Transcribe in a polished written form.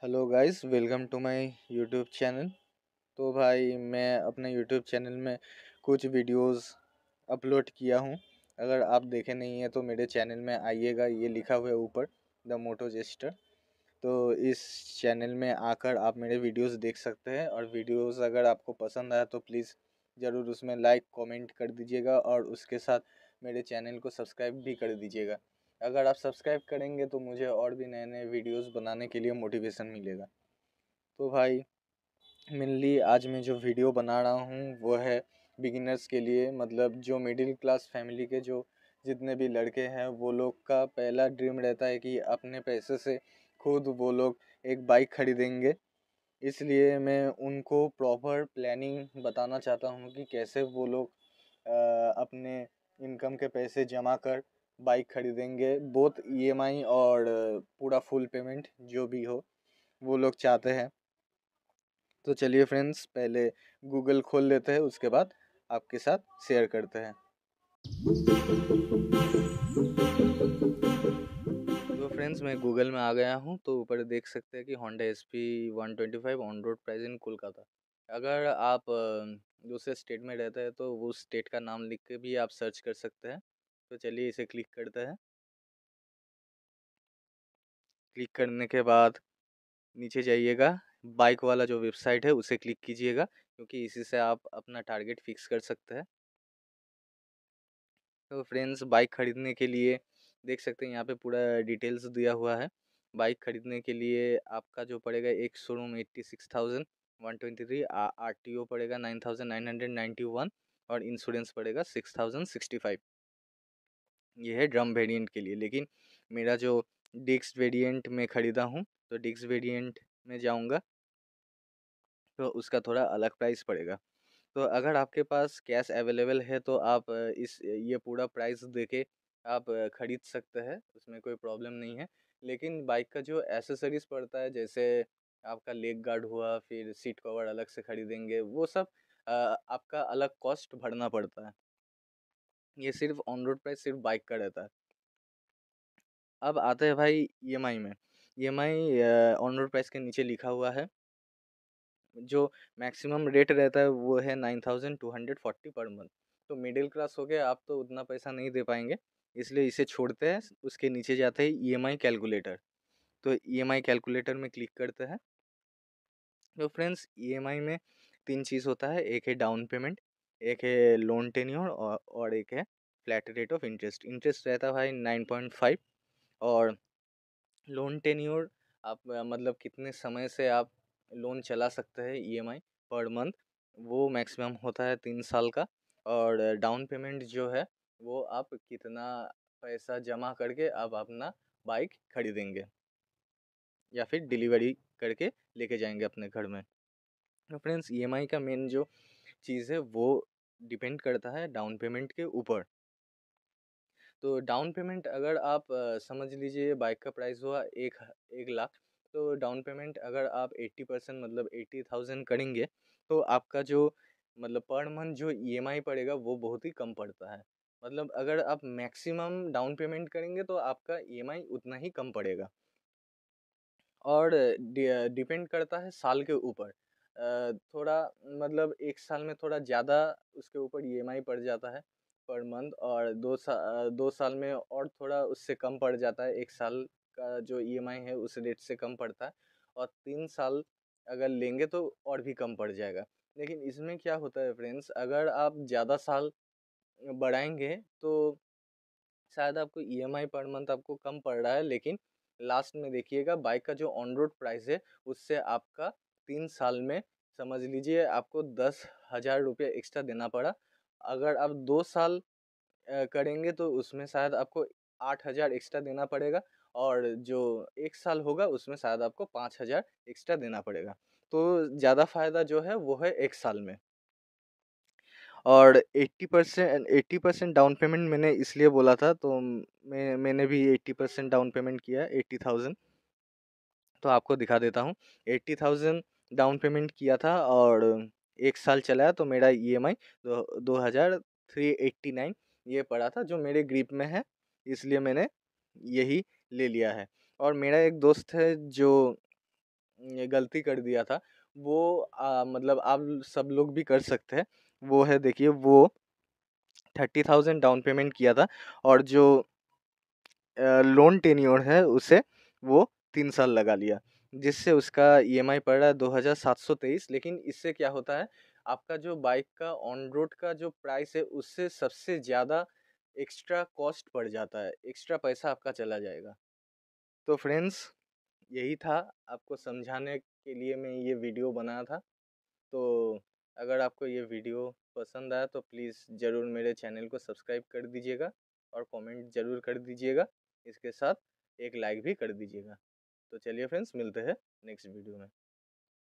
Hello guys, welcome to my YouTube channel. तो भाई मैं अपने यूट्यूब चैनल में कुछ वीडियोस अपलोड किया हूँ। अगर आप देखे नहीं हैं तो मेरे चैनल में आइएगा, ये लिखा हुआ है ऊपर द मोटो जेस्टर। तो इस चैनल में आकर आप मेरे वीडियोस देख सकते हैं, और वीडियोस अगर आपको पसंद आया तो प्लीज़ ज़रूर उसमें लाइक कमेंट कर दीजिएगा, और उसके साथ मेरे चैनल को सब्सक्राइब भी कर दीजिएगा। अगर आप सब्सक्राइब करेंगे तो मुझे और भी नए नए वीडियोस बनाने के लिए मोटिवेशन मिलेगा। तो भाई मेनली आज मैं जो वीडियो बना रहा हूँ वो है बिगिनर्स के लिए, मतलब जो मिडिल क्लास फैमिली के जो जितने भी लड़के हैं वो लोग का पहला ड्रीम रहता है कि अपने पैसे से खुद वो लोग एक बाइक खरीदेंगे। इसलिए मैं उनको प्रॉपर प्लानिंग बताना चाहता हूँ कि कैसे वो लोग अपने इनकम के पैसे जमा कर बाइक खरीदेंगे, बोथ ईएमआई और पूरा फुल पेमेंट जो भी हो वो लोग चाहते हैं। तो चलिए फ्रेंड्स, पहले गूगल खोल लेते हैं, उसके बाद आपके साथ शेयर करते हैं। तो फ्रेंड्स मैं गूगल में आ गया हूँ। तो ऊपर देख सकते हैं कि Honda SP 125 on road price in Kolkata. अगर आप दूसरे स्टेट में रहते हैं तो उस स्टेट का नाम लिख के भी आप सर्च कर सकते हैं। तो चलिए इसे क्लिक करते हैं। क्लिक करने के बाद नीचे जाइएगा, बाइक वाला जो वेबसाइट है उसे क्लिक कीजिएगा, क्योंकि इसी से आप अपना टारगेट फिक्स कर सकते हैं। तो फ्रेंड्स बाइक ख़रीदने के लिए देख सकते हैं यहाँ पे पूरा डिटेल्स दिया हुआ है। बाइक ख़रीदने के लिए आपका जो पड़ेगा, एक शोरूम 86,123, आरटीओ पड़ेगा 9,991, और इंश्योरेंस पड़ेगा 6,065। ये है ड्रम वेरिएंट के लिए। लेकिन मेरा जो डिस्क वेरिएंट में ख़रीदा हूँ, तो डिस्क वेरिएंट में जाऊँगा तो उसका थोड़ा अलग प्राइस पड़ेगा। तो अगर आपके पास कैश अवेलेबल है तो आप इस ये पूरा प्राइस देके आप ख़रीद सकते हैं, उसमें कोई प्रॉब्लम नहीं है। लेकिन बाइक का जो एसेसरीज़ पड़ता है, जैसे आपका लेग गार्ड हुआ, फिर सीट कवर अलग से ख़रीदेंगे, वो सब आपका अलग कॉस्ट भरना पड़ता है। ये सिर्फ ऑन रोड प्राइस सिर्फ बाइक का रहता है। अब आते हैं भाई ईएमआई में। ईएमआई ऑन रोड प्राइस के नीचे लिखा हुआ है, जो मैक्सिमम रेट रहता है वो है 9,240 पर मंथ। तो मिडिल क्लास हो गए आप तो उतना पैसा नहीं दे पाएंगे, इसलिए इसे छोड़ते हैं। उसके नीचे जाते हैं ईएमआई कैलकुलेटर। तो ईएमआई कैलकुलेटर में क्लिक करते हैं। तो फ्रेंड्स ईएमआई में तीन चीज़ होता है, एक है डाउन पेमेंट, एक है लोन टेन्योर, और एक है flat rate of interest. Interest रहता है भाई 9.5, और लोन टेन्योर आप मतलब कितने समय से आप लोन चला सकते हैं ईएमआई पर मंथ, वो मैक्सिमम होता है 3 साल का। और डाउन पेमेंट जो है वो आप कितना पैसा जमा करके आप अपना बाइक खरीदेंगे या फिर डिलीवरी करके लेके जाएंगे अपने घर में। तो फ्रेंड्स ईएमआई का मेन जो चीज़ है वो डिपेंड करता है डाउन पेमेंट के ऊपर। तो डाउन पेमेंट अगर आप समझ लीजिए बाइक का प्राइस हुआ 1 लाख, तो डाउन पेमेंट अगर आप 80% मतलब 80,000 करेंगे तो आपका जो मतलब पर मंथ जो ईएमआई पड़ेगा वो बहुत ही कम पड़ता है। मतलब अगर आप मैक्सिमम डाउन पेमेंट करेंगे तो आपका ईएमआई उतना ही कम पड़ेगा। और डिपेंड करता है साल के ऊपर। थोड़ा मतलब 1 साल में थोड़ा ज़्यादा उसके ऊपर ईएमआई पड़ जाता है पर मंथ, और 2 साल में और थोड़ा उससे कम पड़ जाता है। 1 साल का जो ईएमआई है उस रेट से कम पड़ता है, और 3 साल अगर लेंगे तो और भी कम पड़ जाएगा। लेकिन इसमें क्या होता है फ्रेंड्स, अगर आप ज़्यादा साल बढ़ाएंगे तो शायद आपको ईएमआई पर मंथ आपको कम पड़ रहा है, लेकिन लास्ट में देखिएगा बाइक का जो ऑन रोड प्राइस है उससे आपका 3 साल में समझ लीजिए आपको 10,000 रुपये एक्स्ट्रा देना पड़ा। अगर आप 2 साल करेंगे तो उसमें शायद आपको 8,000 एक्स्ट्रा देना पड़ेगा, और जो 1 साल होगा उसमें शायद आपको 5,000 एक्स्ट्रा देना पड़ेगा। तो ज़्यादा फ़ायदा जो है वो है 1 साल में। और 80% डाउन पेमेंट मैंने इसलिए बोला था, तो मैंने भी 80% डाउन पेमेंट किया, 80,000। तो आपको दिखा देता हूँ। 80,000 डाउन पेमेंट किया था, और 1 साल चलाया तो मेरा ईएमआई 2,389 ये पड़ा था, जो मेरे ग्रिप में है, इसलिए मैंने यही ले लिया है। और मेरा एक दोस्त है जो ये गलती कर दिया था वो मतलब आप सब लोग भी कर सकते हैं। वो है देखिए वो 30,000 डाउन पेमेंट किया था और जो लोन टेन्योर है उसे वो 3 साल लगा लिया, जिससे उसका ईएमआई पड़ रहा है 2,723। लेकिन इससे क्या होता है, आपका जो बाइक का ऑन रोड का जो प्राइस है उससे सबसे ज़्यादा एक्स्ट्रा कॉस्ट पड़ जाता है, एक्स्ट्रा पैसा आपका चला जाएगा। तो फ्रेंड्स, यही था, आपको समझाने के लिए मैं ये वीडियो बनाया था। तो अगर आपको ये वीडियो पसंद आया तो प्लीज़ ज़रूर मेरे चैनल को सब्सक्राइब कर दीजिएगा और कमेंट ज़रूर कर दीजिएगा। इसके साथ एक लाइक भी कर दीजिएगा। तो चलिए फ्रेंड्स, मिलते हैं नेक्स्ट वीडियो में।